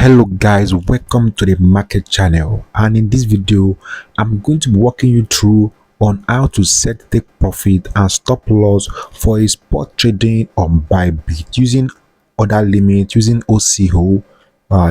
Hello guys, welcome to the market channel, and in this video I'm going to be walking you through on how to set take profit and stop loss for a spot trading on Bybit using order limit, using OCO,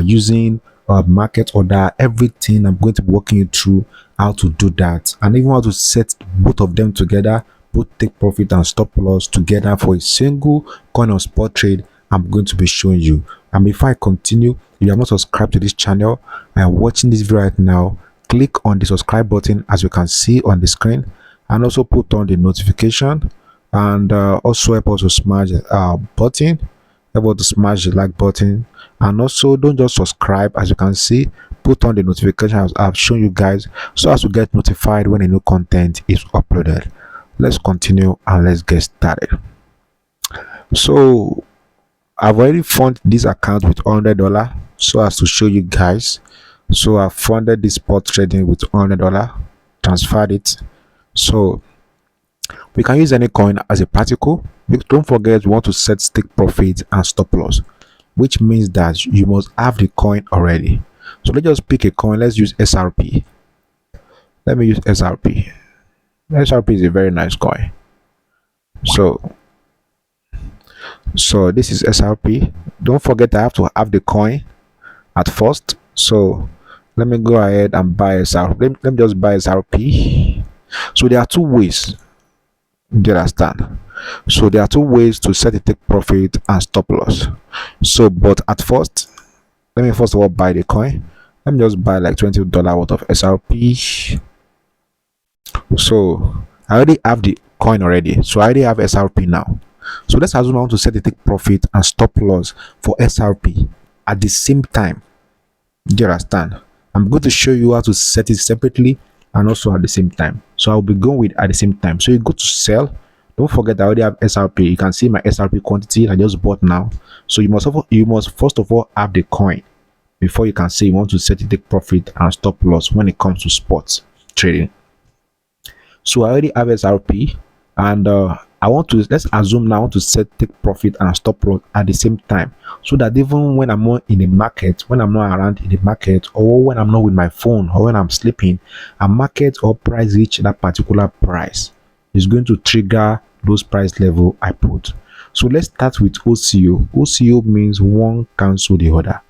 using market order, everything. I'm going to be walking you through how to do that, and even how to set both of them together, both take profit and stop loss together for a single coin on spot trade. I'm going to be showing you. And before I continue, if you are not subscribed to this channel and watching this video right now, click on the subscribe button as you can see on the screen, and also put on the notification, and also help us to smash button, help us to smash the like button, and also don't just subscribe. As you can see, put on the notification as I've shown you guys, so as to get notified when a new content is uploaded. Let's continue and let's get started. So I've already funded this account with $100 so as to show you guys. So I funded this spot trading with $100, transferred it. So we can use any coin as a particle. Don't forget, we want to set take profit and stop loss, which means that you must have the coin already. So let's just pick a coin. Let's use SRP. Let me use SRP. SRP is a very nice coin. So this is SRP. Don't forget, I have to have the coin at first. So let me go ahead and buy SRP. Let me just buy SRP. So there are two ways. Do you understand? So there are two ways to set a take profit and stop loss. So but at first, let me first of all buy the coin. Let me just buy like $20 worth of SRP. So I already have the coin already. So I already have SRP now. So let's assume I want to set a take profit and stop loss for SRP at the same time. Do you understand? I'm going to show you how to set it separately and also at the same time. So I'll be going with at the same time. So you go to sell. Don't forget, I already have SRP. You can see my SRP quantity I just bought now. So you must first of all have the coin before you can say you want to set a take profit and stop loss when it comes to spot trading. So I already have SRP, and let's assume now I want to set take profit and stop loss at the same time, so that even when I'm not in the market, when I'm not around in the market, or when I'm not with my phone, or when I'm sleeping, a market or price reach that particular price is going to trigger those price level I put. So let's start with OCO. OCO means one cancel the other.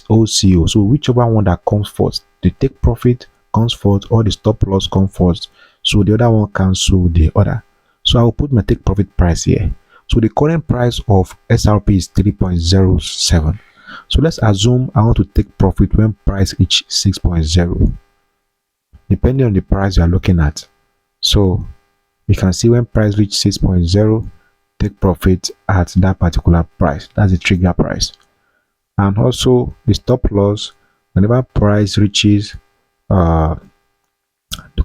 OCO. So whichever one that comes first, the take profit comes first or the stop loss comes first. So the other one cancel the other. So I will put my take profit price here. So the current price of SRP is 3.07. So let's assume I want to take profit when price reach 6.0, depending on the price you are looking at. So you can see when price reach 6.0, take profit at that particular price. That's the trigger price. And also the stop loss, whenever price reaches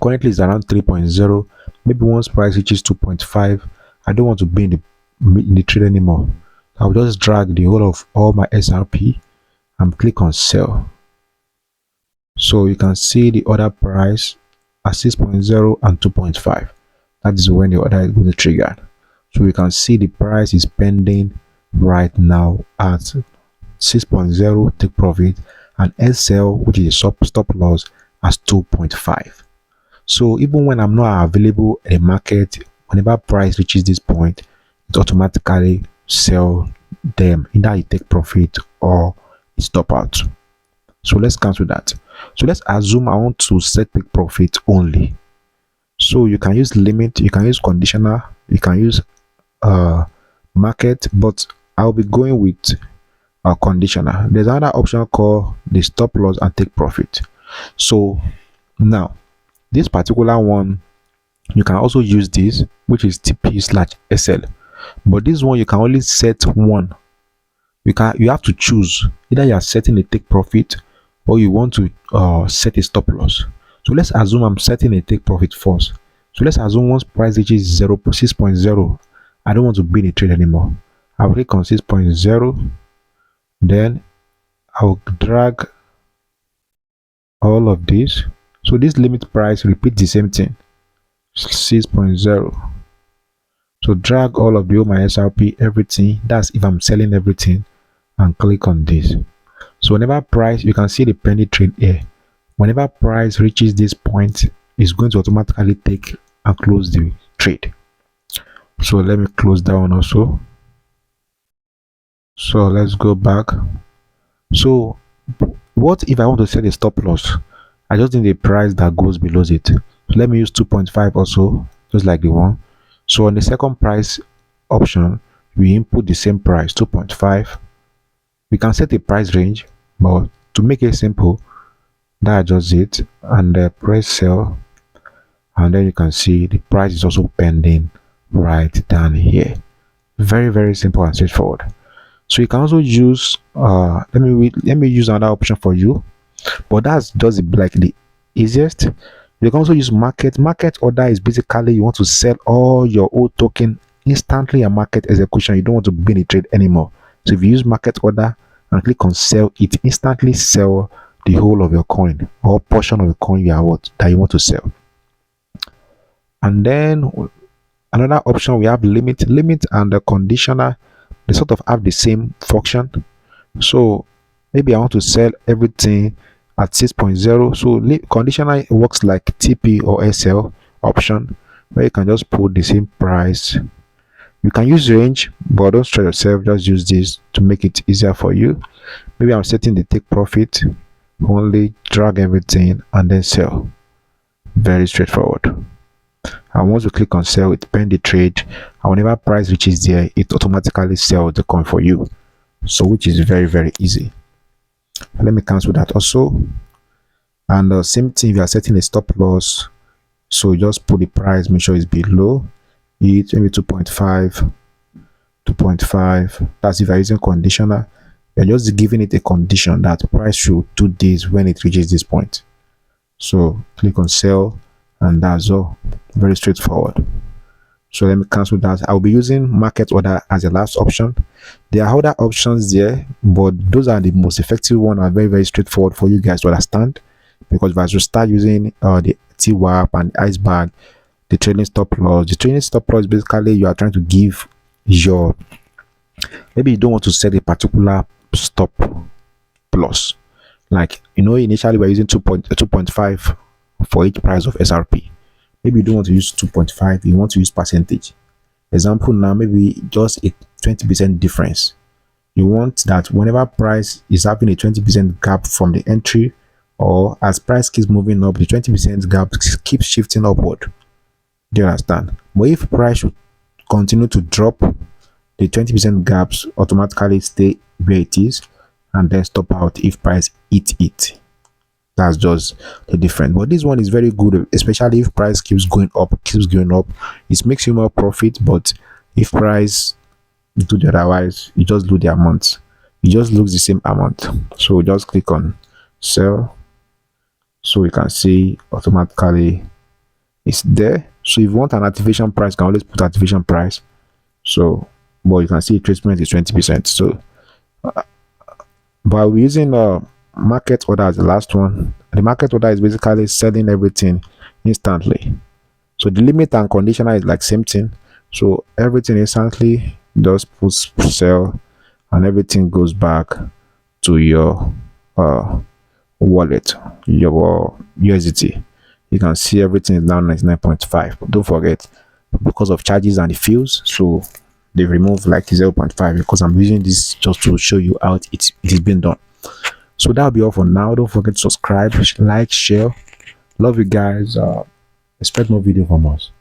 currently is around 3.0. Maybe once price reaches 2.5, I don't want to be in the trade anymore. I'll just drag the whole of all my SRP and click on sell. So you can see the order price at 6.0 and 2.5. That is when the order is going to trigger. So you can see the price is pending right now at 6.0 take profit, and SL, which is a stop loss, as 2.5. So even when I'm not available in the market, whenever price reaches this point, it automatically sell them. Either you take profit or you stop out. So let's cancel that. So let's assume I want to set take profit only. So you can use limit, you can use conditional, you can use market, but I'll be going with conditional. There's another option called the stop loss and take profit. So now this particular one, you can also use this, which is TP/SL, but this one you can only set one. You have to choose either you are setting a take profit or you want to set a stop loss. So let's assume I'm setting a take profit first. So let's assume once price reaches 6.0, I don't want to be in a trade anymore. I'll click on 6.0, then I'll drag all of this. So this limit price repeats the same thing, 6.0. So drag all of my SRP, everything. That's if I'm selling everything, and click on this. So whenever price, you can see the penny trade here. Whenever price reaches this point, it's going to automatically take and close the trade. So let me close that one also. So let's go back. So what if I want to set a stop loss? I just need a price that goes below it. So let me use 2.5 also, just like the one. So on the second price option, we input the same price, 2.5. We can set a price range, but to make it simple, that's just it. And press sell, and then you can see the price is also pending right down here. Very, very simple and straightforward. So you can also use let me use another option for you, but that's just like the easiest. You can also use market order. Is basically you want to sell all your old token instantly and market execution. You don't want to be in a trade anymore. So if you use market order and click on sell, it instantly sell the whole of your coin or portion of the coin that you want to sell. And then another option, we have limit and the conditioner. They sort of have the same function. So maybe I want to sell everything at 6.0. So conditional works like TP or SL option, where you can just put the same price. You can use range, but don't stress yourself. Just use this to make it easier for you. Maybe I'm setting the take profit, only drag everything and then sell. Very straightforward. And once you click on sell, it pen the trade, and whenever price reaches there, it automatically sells the coin for you. So which is very, very easy. Let me cancel that also. And same thing, if you are setting a stop loss, so just put the price, make sure it's below it, maybe 2.5. That's if you're using conditioner. You're just giving it a condition that price should do this when it reaches this point. So click on sell, and that's all. Very straightforward. So let me cancel that. I'll be using market order as the last option. There are other options there, but those are the most effective one and very, very straightforward for you guys to understand. Because as you start using the TWAP and iceberg, the trailing stop loss. The trailing stop loss, basically you are trying to give your, maybe you don't want to set a particular stop loss. Like, initially we're using 2.5 for each price of SRP. Maybe you don't want to use 2.5, you want to use percentage. Example now, maybe just a 20% difference. You want that whenever price is having a 20% gap from the entry, or as price keeps moving up, the 20% gap keeps shifting upward. Do you understand? But if price should continue to drop, the 20% gaps automatically stay where it is and then stop out if price hit it. That's just the difference. But this one is very good, especially if price keeps going up. It makes you more profit. But if price do the otherwise, you just lose the amount. You just lose the same amount. So just click on sell, so you can see automatically it's there. So if you want an activation price, you can always put activation price. So but you can see treatment is 20%. So but we're using market order as the last one. The market order is basically selling everything instantly. So the limit and conditioner is like same thing. So everything instantly just puts sell, and everything goes back to your wallet, your USDT. You can see everything is now 99.5. But don't forget, because of charges and the fees, so they remove like 0.5, because I'm using this just to show you how it is being done. So that'll be all for now. Don't forget to subscribe, like, share. Love you guys. Expect more video from us.